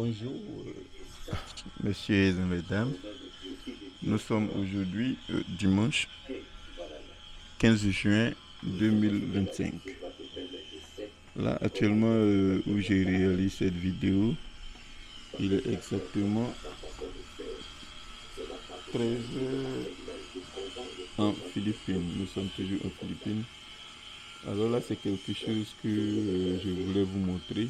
Bonjour, messieurs et mesdames. Nous sommes aujourd'hui dimanche 15 juin 2025. Là, actuellement, où j'ai réalisé cette vidéo, il est exactement 13 heures en Philippines. Nous sommes toujours en Philippines. Alors là, c'est quelque chose que je voulais vous montrer.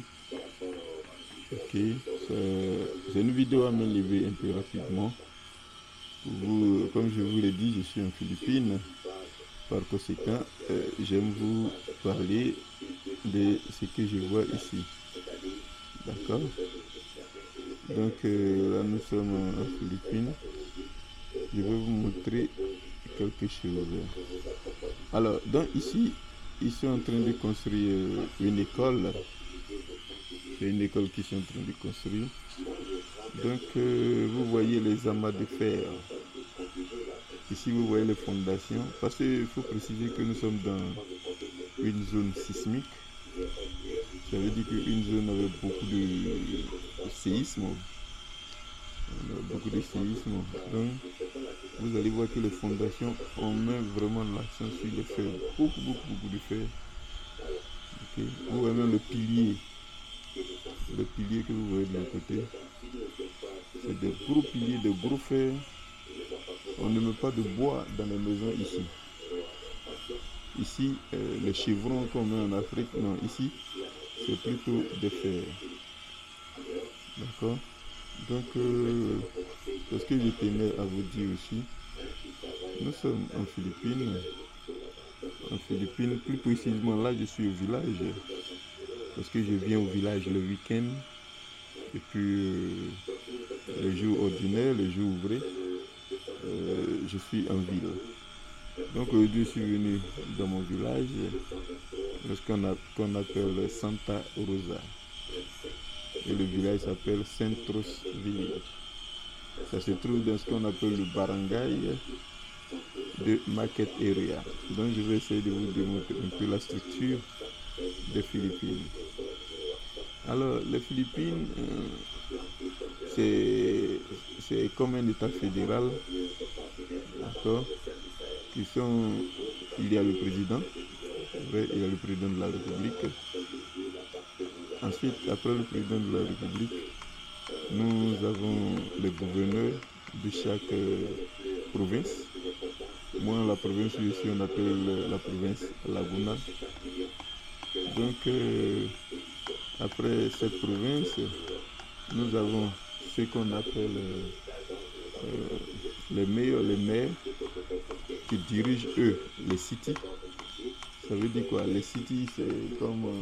Ok, c'est une vidéo à m'élever un peu rapidement. Vous, comme je vous l'ai dit, je suis en Philippines. Par conséquent, j'aime vous parler de ce que je vois ici. D'accord. Donc là, nous sommes en Philippines. Je vais vous montrer quelque chose. Alors, donc ici, ils sont en train de construire une école. C'est une école qu'ils sont en train de construire. Donc, vous voyez les amas de fer. Ici, vous voyez les fondations. Parce qu'il faut préciser que nous sommes dans une zone sismique. Ça veut dire qu'une zone avec beaucoup de séisme. Beaucoup de séisme. Donc, vous allez voir que les fondations, on met vraiment l'accent sur les fers. Beaucoup de fer. Okay. Vous voyez même le pilier. Le pilier que vous voyez de l'autre côté. C'est des gros piliers, de gros fers. On ne met pas de bois dans les maisons ici. Ici, les chevrons qu'on met en Afrique, non, ici, c'est plutôt des fers. D'accord. Donc, c'est ce que je tenais à vous dire aussi. Nous sommes en Philippines. En Philippines, plus précisément, là, je suis au village. Parce que je viens au village le week-end. Et puis, les jours ordinaires, les jours ouvrés, je suis en ville. Donc, aujourd'hui, je suis venu dans mon village, qu'on appelle Santa Rosa. Et le village s'appelle Centros Village. Ça se trouve dans ce qu'on appelle le barangay de Market Area. Donc je vais essayer de vous démontrer un peu la structure des Philippines. Alors les Philippines, c'est comme un état fédéral, d'accord, il y a le président, il y a le président de la République. Ensuite, après le président de la République, nous avons les gouverneurs de chaque province. Moi, la province où je suis, on appelle la province Laguna. Donc, après cette province, nous avons ce qu'on appelle les maires qui dirigent, eux, les cities. Ça veut dire quoi? Les cities, c'est comme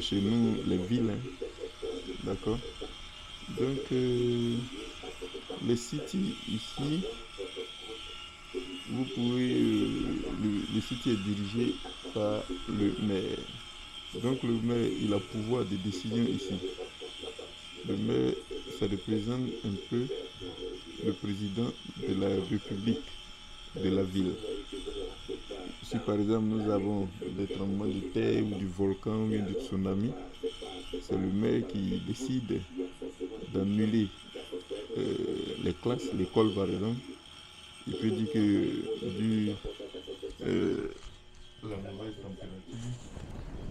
chez nous, les villes. D'accord? Donc, les cities ici, vous pouvez, le city est dirigé par le maire. Donc le maire, il a pouvoir de décision ici. Le maire, ça représente un peu le président de la République de la ville. Si par exemple nous avons des tremblements de terre ou du volcan ou bien du tsunami, c'est le maire qui décide d'annuler les classes, l'école par exemple. Il peut dire que du la mauvaise température,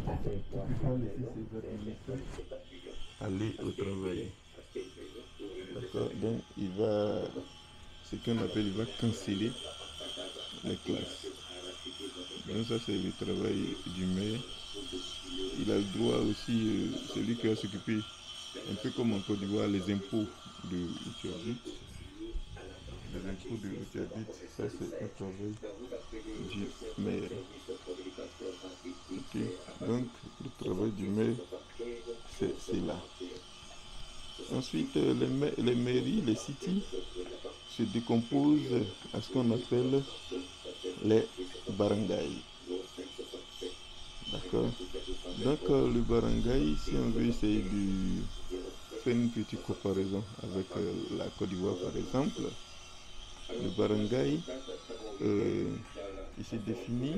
il faut laisser ses administrés aller au travail. D'accord. Donc il va, ce qu'on appelle, il va canceller les classes. Donc ça c'est le travail du maire. Il a le droit aussi, celui qui va s'occuper, un peu comme en Côte d'Ivoire, les impôts de l'Uterdite. Les impôts de l'Uterdite, ça c'est un travail du maire. Ok. Donc le travail du maire, c'est là. Ensuite, les mairies, les cities se décomposent à ce qu'on appelle les barangays. D'accord. Donc le barangay, si on veut essayer de faire une petite comparaison avec la Côte d'Ivoire par exemple, le barangay, il se définit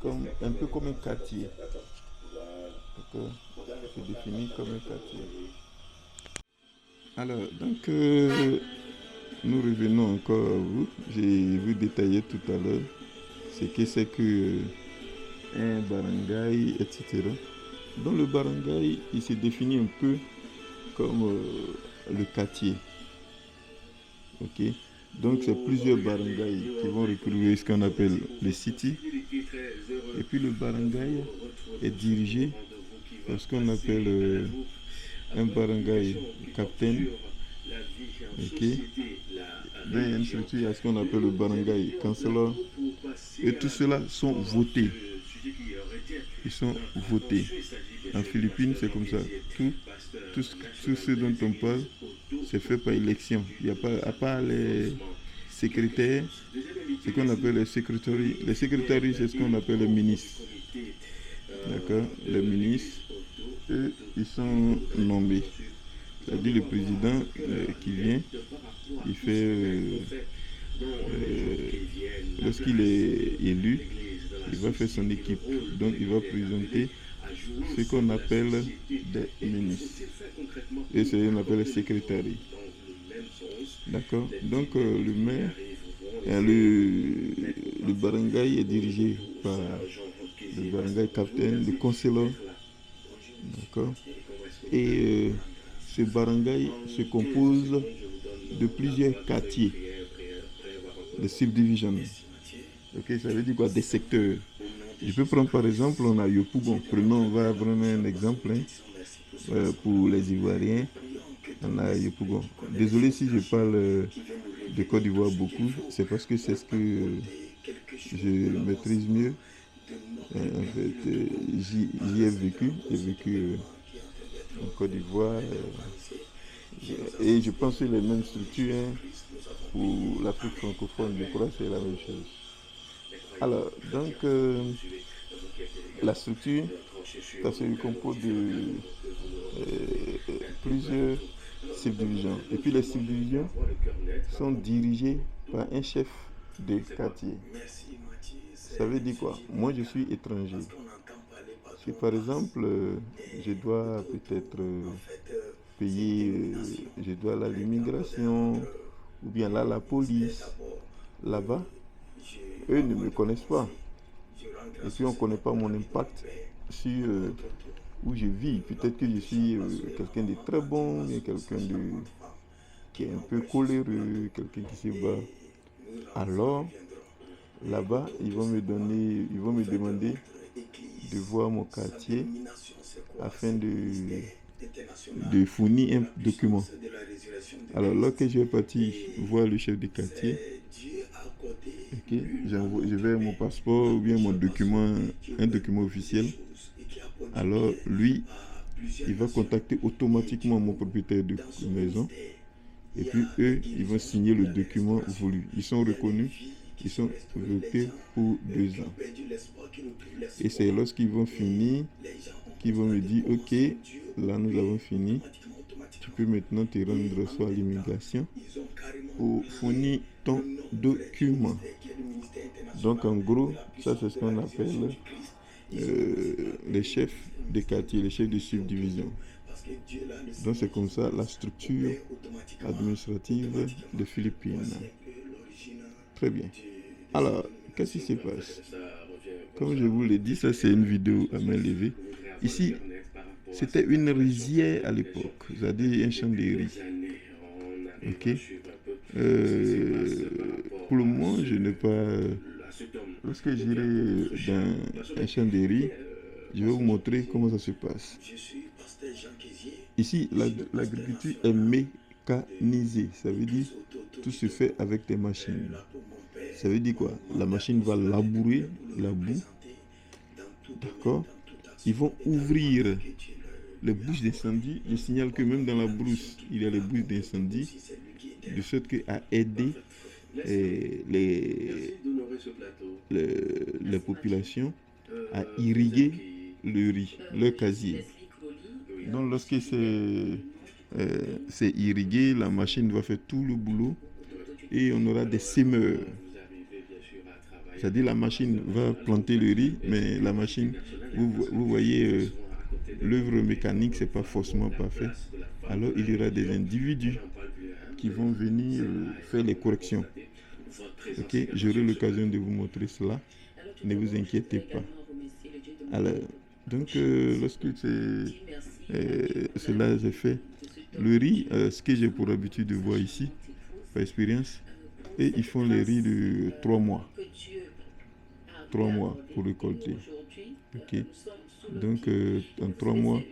comme, un peu comme un quartier. D'accord. se définit comme un quartier. Alors, donc, nous revenons encore à vous. J'ai vu détailler tout à l'heure ce que c'est que un barangay, etc. Dans le barangay, il se définit un peu comme le quartier. Ok. Donc c'est plusieurs barangays qui vont recouvrir ce qu'on appelle le city. Et puis le barangay est dirigé par ce qu'on appelle un barangay captain. Ok. Dans une structure, il y a ce qu'on appelle le barangay councilor. Et tout cela sont votés. Ils sont votés. En Philippines, c'est comme ça. Tout ce dont on parle, c'est fait par élection. Il n'y a pas, à part les secrétaires, ce qu'on appelle les secrétaires. Les secrétaires, c'est ce qu'on appelle les ministres. D'accord. Les ministres, eux, ils sont nommés. C'est-à-dire le président qui vient, il fait, lorsqu'il est élu, il va faire son équipe. Donc il va présenter ce qu'on appelle des ministres. Et c'est ce qu'on appelle le secrétaire. D'accord. Donc le maire, le barangay est dirigé par le barangay captain, le conseiller. D'accord. Et ce barangay se compose de plusieurs quartiers, de subdivisions. Ok, ça veut dire quoi? Des secteurs. Je peux prendre par exemple, on a Yopougon. On va prendre un exemple pour les Ivoiriens. On a Yopougon. Désolé si je parle de Côte d'Ivoire beaucoup, c'est parce que c'est ce que je maîtrise mieux. En fait, j'y ai vécu. J'ai vécu en Côte d'Ivoire. Et je pense que les mêmes structures pour l'Afrique francophone, je crois que c'est la même chose. Alors, donc, la structure, ça se compose de plusieurs subdivisions. Et puis les subdivisions sont dirigées par un chef de quartier. Ça veut dire quoi? Moi, je suis étranger. Si par exemple, je dois peut-être payer, je dois aller à l'immigration, ou bien là, la police, là-bas, eux ne me connaissent pas. Et puis on ne connaît pas mon impact sur où je vis. Peut-être que je suis quelqu'un de très bon, quelqu'un qui est un peu coléreux, quelqu'un qui se bat. Alors, là-bas, ils vont me demander de voir mon quartier afin de fournir un document. Alors, lorsque je vais partir voir le chef de quartier, okay, je vais mon passeport ou bien mon document, un document officiel. Alors, lui, il va contacter automatiquement mon propriétaire de maison. Et puis, eux, ils vont signer le document voulu. Ils sont reconnus, ils sont votés pour 2 ans. Et c'est lorsqu'ils vont finir qu'ils vont me dire, ok, là nous avons fini. Tu peux maintenant te rendre soit à l'immigration pour fournir ton document. Donc en gros, ça c'est ce qu'on appelle les chefs de quartier, les chefs de subdivision. Donc c'est comme ça la structure administrative des Philippines. Très bien. Alors, qu'est-ce qui se passe? Comme je vous l'ai dit, ça c'est une vidéo à main levée. Ici, c'était une rizière à l'époque, c'est-à-dire un champ de riz. Ok. Pour le moment, je n'ai pas. Lorsque j'irai dans un champ de riz, je vais vous montrer comment ça se passe. Ici, l'agriculture est mécanisée. Ça veut dire tout se fait avec des machines. Ça veut dire quoi? La machine va labourer la boue. D'accord? Ils vont ouvrir les bouches d'incendie. Je signale que même dans la brousse, il y a les bouches d'incendie. De sorte qu'à aider les populations à irriguer le riz, le casier. Donc lorsque c'est irrigué, la machine va faire tout le boulot et on aura des sémeurs. C'est-à-dire la machine va planter le riz, mais la machine, vous voyez l'œuvre mécanique, c'est pas forcément parfait. Alors, il y aura des individus qui vont venir faire les corrections. Ok, j'aurai l'occasion de vous montrer cela. Ne vous inquiétez pas. Alors, donc, lorsque cela est fait, le riz, ce que j'ai pour habitude de voir ici, par expérience, et ils font les riz de 3 mois. 3 mois pour récolter. Ok. Donc, en 3 mois,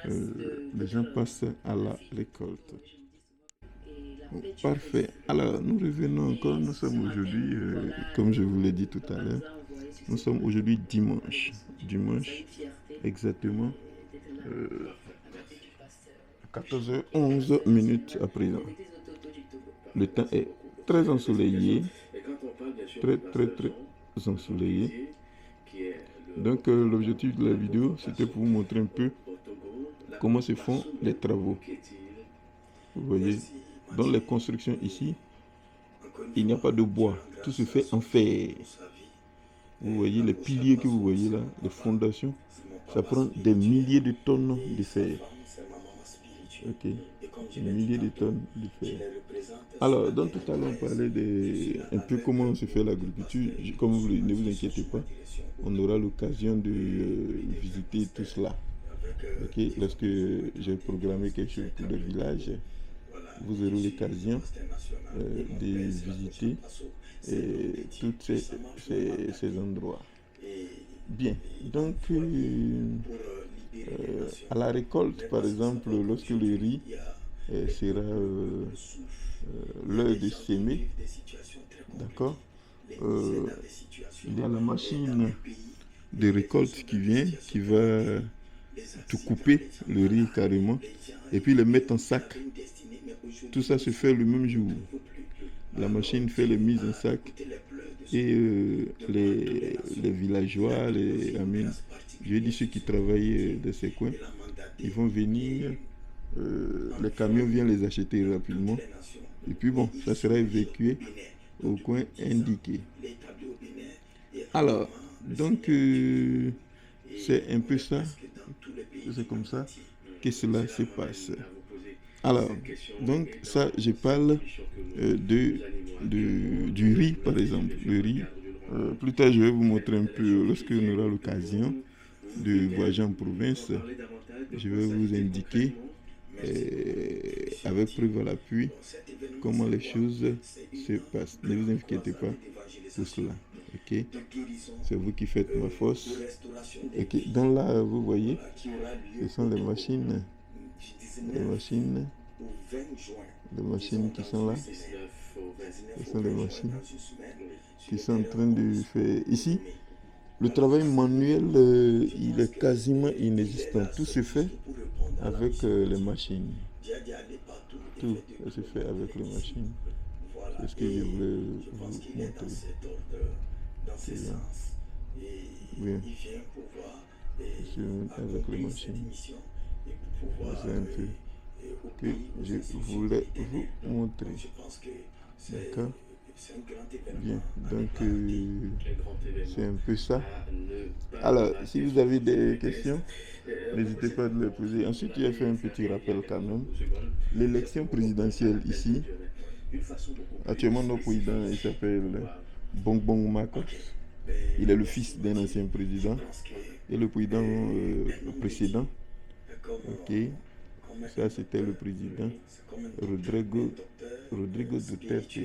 les gens passent à la récolte. Bon, parfait. Alors, nous revenons encore. Nous sommes aujourd'hui, comme je vous l'ai dit tout à l'heure, nous sommes aujourd'hui dimanche. Dimanche, exactement 14h11 à présent. Le temps est très ensoleillé, très ensoleillé. Donc l'objectif de la vidéo, c'était pour vous montrer un peu comment se font les travaux. Vous voyez, dans les constructions ici, il n'y a pas de bois, tout se fait en fer. Vous voyez les piliers que vous voyez là, les fondations, ça prend des milliers de tonnes de fer. Ok, des milliers de tonnes de fer. Alors, donc tout à l'heure, on parlait un peu comment se fait l'agriculture. Comme vous, ne vous inquiétez pas, on aura l'occasion de visiter tout cela. Ok, lorsque j'ai programmé quelque chose pour le village, vous aurez l'occasion de visiter tous ces endroits. Bien, donc à la récolte, par exemple, lorsque le riz sera l'heure de s'aimer, d'accord, il y a la machine de récolte qui vient, qui va tout couper, le riz carrément, et puis le mettre en sac. Tout ça se fait le même jour. La machine fait les mises en sac et les villageois, je dis ceux qui travaillent dans ces coins, ils vont venir, les camions viennent les acheter rapidement et puis bon, ça sera évacué au coin indiqué. Alors, donc c'est un peu ça, c'est comme ça que cela se passe. Alors, donc ça, je parle du riz, par exemple. Le riz, plus tard, je vais vous montrer un peu, lorsque on aura l'occasion de voyager en province, je vais vous indiquer, avec preuve à l'appui, comment les choses se passent. Ne vous inquiétez pas pour cela. Ok, c'est vous qui faites ma force. Ok, donc là, vous voyez, ce sont les machines qui sont là. Ce sont les machines qui sont en train de faire. Ici, le travail manuel, il est quasiment inexistant. Tout se fait avec les machines. Tout se fait avec les machines. C'est ce que je voulais vous montrer. C'est bien. Bien. Avec les machines. C'est un peu que je voulais vous montrer. D'accord? Bien, donc c'est un peu ça. Alors, si vous avez des questions, n'hésitez pas à les poser. Ensuite, il a fait un petit rappel quand même. L'élection présidentielle ici, actuellement notre président, il s'appelle Bongbong Marcos. Il est le fils d'un ancien président. Et le président précédent, ok, ça c'était le président Rodrigo Duterte.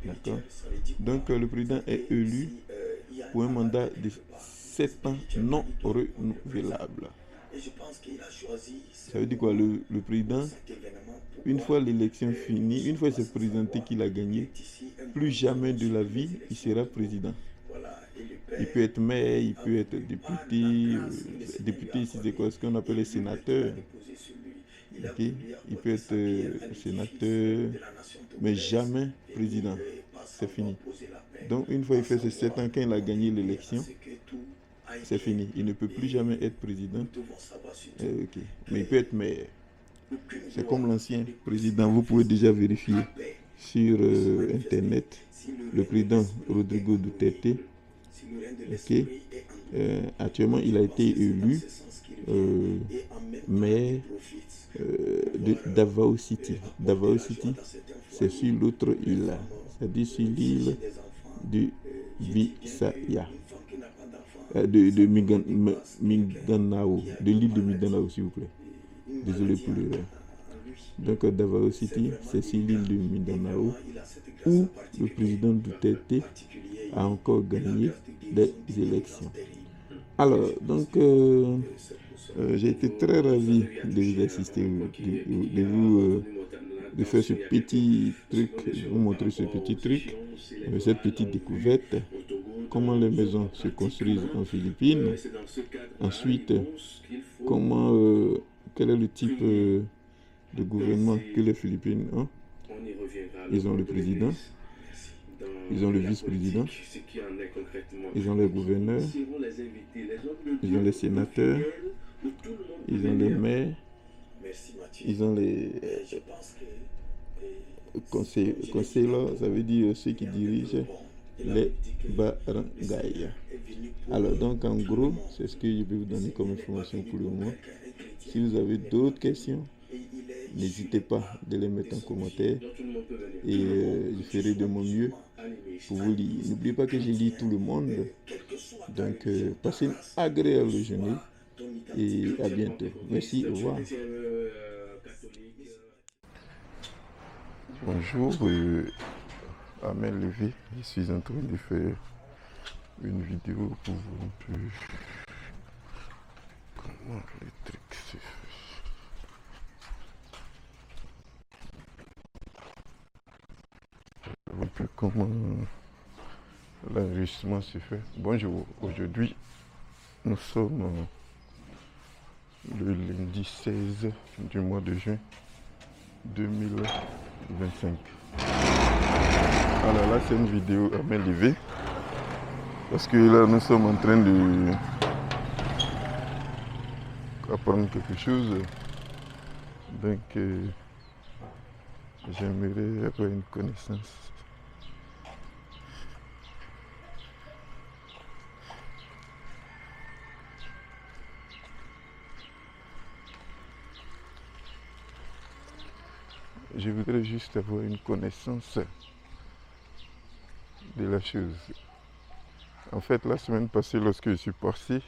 D'accord. Donc le président est élu pour un mandat de 7 ans non renouvelable. Ça veut dire quoi? Le président, une fois l'élection finie, une fois il s'est présenté qu'il a gagné, plus jamais de la vie il sera président. Il peut être maire, il peut être député. Député ici c'est quoi? Ce qu'on appelle les sénateurs. Okay. Il peut être sénateur, mais jamais président. C'est fini. Donc une fois il fait ses 7 ans, quand il a gagné l'élection, c'est fini. Il ne peut plus jamais être président. Okay. Mais il peut être maire. C'est comme l'ancien président. Vous pouvez déjà vérifier sur Internet. Le président Rodrigo Duterte, okay, Actuellement, il a été élu maire de Davao City. Davao City, c'est sur l'autre île, c'est-à-dire sur l'île de Visaya, de Mindanao, de l'île de Mindanao, s'il vous plaît. Désolé pour l'erreur. Donc Davao City, c'est sur l'île de Mindanao où le président Duterte a encore gagné des élections. Alors, donc, j'ai été très ravi de vous assister, de faire ce petit truc, de vous montrer ce petit truc, cette petite découverte, comment les maisons se construisent en Philippines. Ensuite, quel est le type de gouvernement que les Philippines ont. Ils ont le président, ils ont le vice-président, ils ont les gouverneurs, ils ont les sénateurs, ils ont les maires, ils ont les conseillers, ça veut dire ceux qui dirigent les barangays. Alors donc en gros, c'est ce que je vais vous donner comme information pour le moment. Si vous avez d'autres questions, n'hésitez pas de les mettre en commentaire et je ferai de mon mieux pour vous lire. N'oubliez pas que je lis tout le monde. Donc passez une agréable journée et à bientôt. Merci, au revoir. Bonjour, Amel Levé. Je suis en train de faire une vidéo pour vous un peu comment les trucs se font. Un peu comment l'enregistrement se fait. Bonjour, aujourd'hui nous sommes le lundi 16 du mois de juin 2025. Alors là c'est une vidéo à main levée parce que là nous sommes en train de apprendre quelque chose. Donc j'aimerais avoir une connaissance. Je voudrais juste avoir une connaissance de la chose. En fait, la semaine passée, lorsque je suis passé,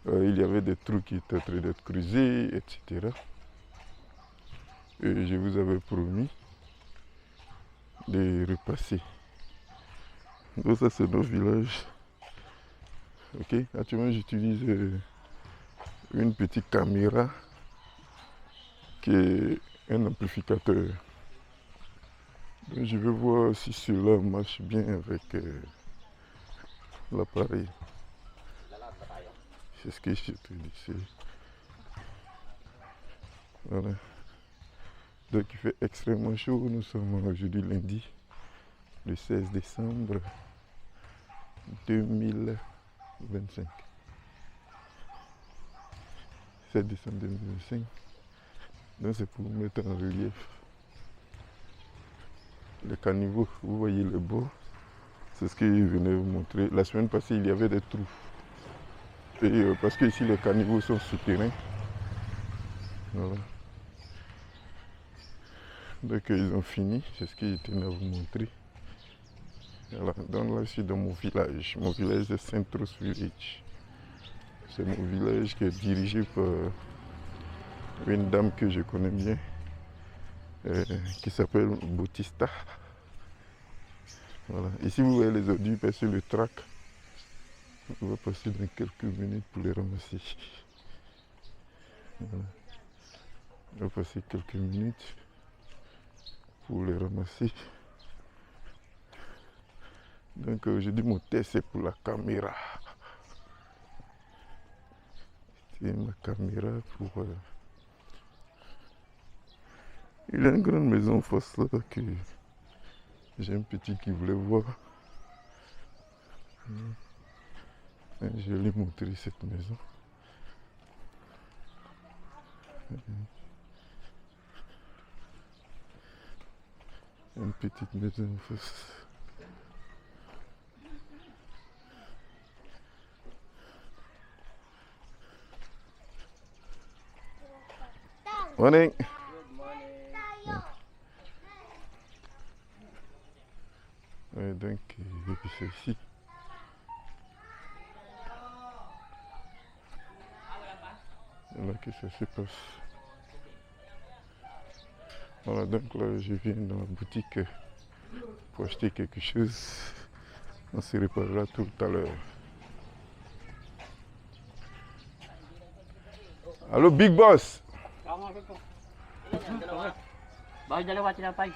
il y avait des trous qui étaient en train d'être creusés, etc. Et je vous avais promis de repasser. Donc ça, c'est nos villages. Ok, actuellement, j'utilise une petite caméra qui est un amplificateur. Donc, je vais voir si cela marche bien avec l'appareil. C'est ce que je te dis. Voilà. Donc il fait extrêmement chaud. Nous sommes aujourd'hui lundi, le 16 décembre 2025. 7 décembre 2025. Donc c'est pour mettre en relief le caniveau. Vous voyez le bord. C'est ce que je venais vous montrer. La semaine passée, il y avait des trous. Et parce que ici les caniveaux sont souterrains. Voilà. Donc ils ont fini, c'est ce que je tenais à vous montrer. Voilà. Donc là je suis dans mon village. Mon village est Centros Village. C'est mon village qui est dirigé par une dame que je connais bien, qui s'appelle Bautista. Voilà. Ici vous voyez les ordures passer le track. On va passer dans quelques minutes pour les ramasser. Voilà. On va passer quelques minutes pour les ramasser. Donc aujourd'hui mon test c'est pour la caméra. C'est ma caméra pour... Il y a une grande maison face là que j'ai un petit qui voulait voir. Je vais lui montrer cette maison. Une petite maison en face. Morning. Ouais, donc, et puis c'est ici. Voilà que ça se passe. Voilà, donc là, je viens dans la boutique pour acheter quelque chose. On se reparlera tout à l'heure. Allô, Big Boss. Bakit dalawa tinapay?